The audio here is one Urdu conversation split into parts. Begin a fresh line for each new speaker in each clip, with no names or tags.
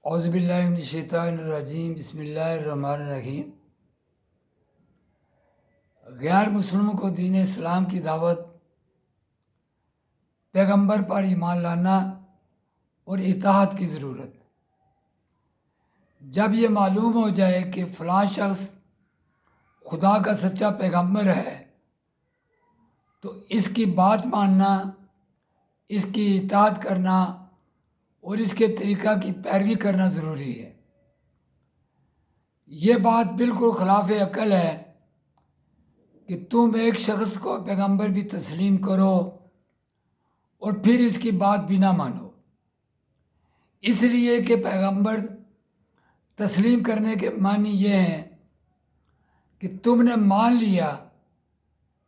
اعوذ باللہ من الشیطان الرجیم، بسم اللہ الرحمن الرحیم۔ غیر مسلموں کو دین اسلام کی دعوت، پیغمبر پر ایمان لانا اور اطاعت کی ضرورت۔ جب یہ معلوم ہو جائے کہ فلاں شخص خدا کا سچا پیغمبر ہے تو اس کی بات ماننا، اس کی اطاعت کرنا اور اس کے طریقہ کی پیروی کرنا ضروری ہے۔ یہ بات بالکل خلاف عقل ہے کہ تم ایک شخص کو پیغمبر بھی تسلیم کرو اور پھر اس کی بات بھی نہ مانو، اس لیے کہ پیغمبر تسلیم کرنے کے معنی یہ ہیں کہ تم نے مان لیا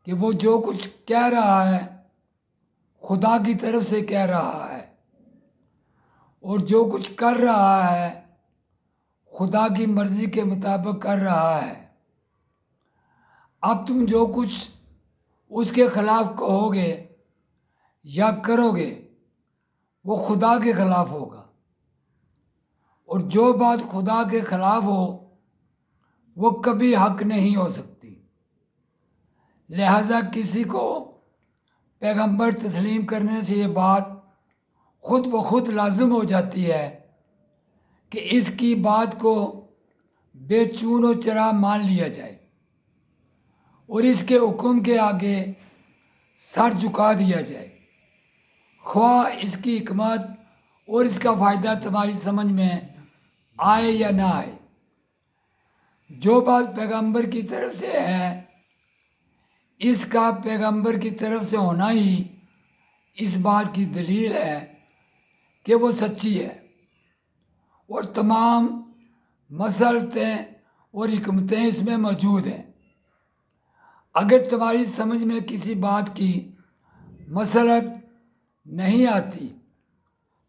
کہ وہ جو کچھ کہہ رہا ہے خدا کی طرف سے کہہ رہا ہے، اور جو کچھ کر رہا ہے خدا کی مرضی کے مطابق کر رہا ہے۔ اب تم جو کچھ اس کے خلاف کہو گے یا کرو گے وہ خدا کے خلاف ہوگا، اور جو بات خدا کے خلاف ہو وہ کبھی حق نہیں ہو سکتی۔ لہذا کسی کو پیغمبر تسلیم کرنے سے یہ بات خود بخود لازم ہو جاتی ہے کہ اس کی بات کو بے چون و چرا مان لیا جائے اور اس کے حکم کے آگے سر جھکا دیا جائے، خواہ اس کی حکمت اور اس کا فائدہ تمہاری سمجھ میں آئے یا نہ آئے۔ جو بات پیغمبر کی طرف سے ہے اس کا پیغمبر کی طرف سے ہونا ہی اس بات کی دلیل ہے کہ وہ سچی ہے، اور تمام مصلحتیں اور حکمتیں اس میں موجود ہیں۔ اگر تمہاری سمجھ میں کسی بات کی مصلحت نہیں آتی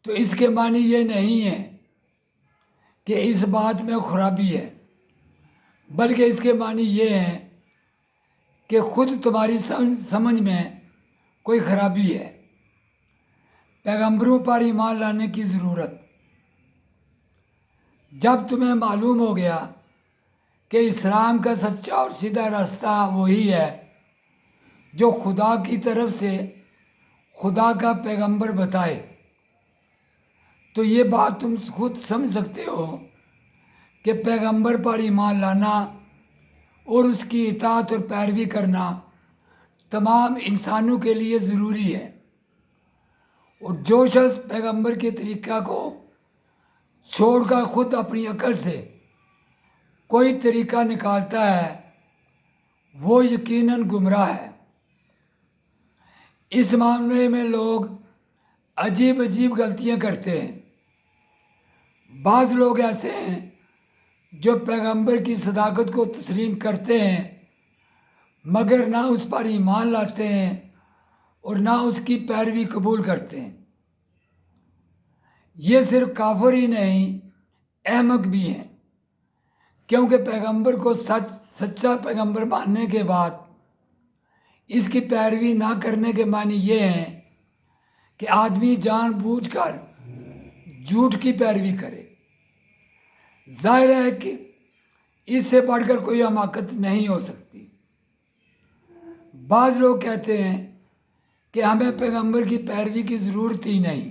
تو اس کے معنی یہ نہیں ہے کہ اس بات میں خرابی ہے، بلکہ اس کے معنی یہ ہے کہ خود تمہاری سمجھ میں کوئی خرابی ہے۔ پیغمبروں پر ایمان لانے کی ضرورت۔ جب تمہیں معلوم ہو گیا کہ اسلام کا سچا اور سیدھا راستہ وہی ہے جو خدا کی طرف سے خدا کا پیغمبر بتائے، تو یہ بات تم خود سمجھ سکتے ہو کہ پیغمبر پر ایمان لانا اور اس کی اطاعت اور پیروی کرنا تمام انسانوں کے لیے ضروری ہے، اور جو شخص پیغمبر کے طریقہ کو چھوڑ کر خود اپنی عقل سے کوئی طریقہ نکالتا ہے وہ یقیناً گمراہ ہے۔ اس معاملے میں لوگ عجیب عجیب غلطیاں کرتے ہیں۔ بعض لوگ ایسے ہیں جو پیغمبر کی صداقت کو تسلیم کرتے ہیں مگر نہ اس پر ایمان لاتے ہیں اور نہ اس کی پیروی قبول کرتے ہیں۔ یہ صرف کافر ہی نہیں، احمق بھی ہیں، کیونکہ پیغمبر کو سچا پیغمبر ماننے کے بعد اس کی پیروی نہ کرنے کے معنی یہ ہیں کہ آدمی جان بوجھ کر جھوٹ کی پیروی کرے۔ ظاہر ہے کہ اس سے بڑھ کر کوئی حماقت نہیں ہو سکتی۔ بعض لوگ کہتے ہیں کہ ہمیں پیغمبر کی پیروی کی ضرورت ہی نہیں،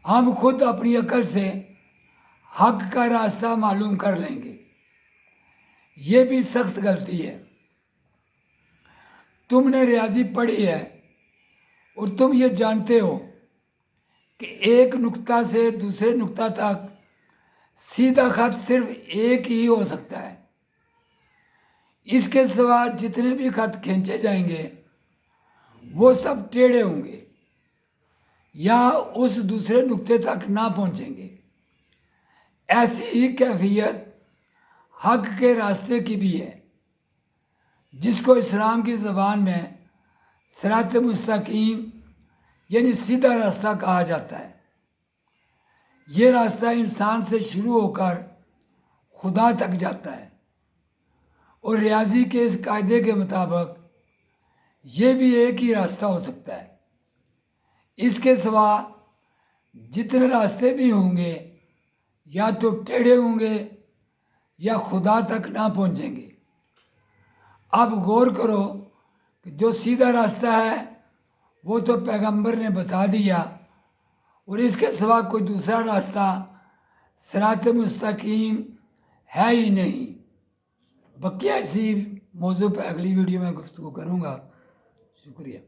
ہم خود اپنی عقل سے حق کا راستہ معلوم کر لیں گے۔ یہ بھی سخت غلطی ہے۔ تم نے ریاضی پڑھی ہے اور تم یہ جانتے ہو کہ ایک نقطہ سے دوسرے نقطہ تک سیدھا خط صرف ایک ہی ہو سکتا ہے۔ اس کے سوا جتنے بھی خط کھینچے جائیں گے وہ سب ٹیڑھے ہوں گے یا اس دوسرے نقطے تک نہ پہنچیں گے۔ ایسی ہی کیفیت حق کے راستے کی بھی ہے، جس کو اسلام کی زبان میں صراط مستقیم یعنی سیدھا راستہ کہا جاتا ہے۔ یہ راستہ انسان سے شروع ہو کر خدا تک جاتا ہے، اور ریاضی کے اس قاعدے کے مطابق یہ بھی ایک ہی راستہ ہو سکتا ہے۔ اس کے سوا جتنے راستے بھی ہوں گے یا تو ٹیڑھے ہوں گے یا خدا تک نہ پہنچیں گے۔ اب غور کرو کہ جو سیدھا راستہ ہے وہ تو پیغمبر نے بتا دیا، اور اس کے سوا کوئی دوسرا راستہ صراط مستقیم ہے ہی نہیں۔ بقیہ اسی موضوع پہ اگلی ویڈیو میں گفتگو کروں گا۔ شکریہ۔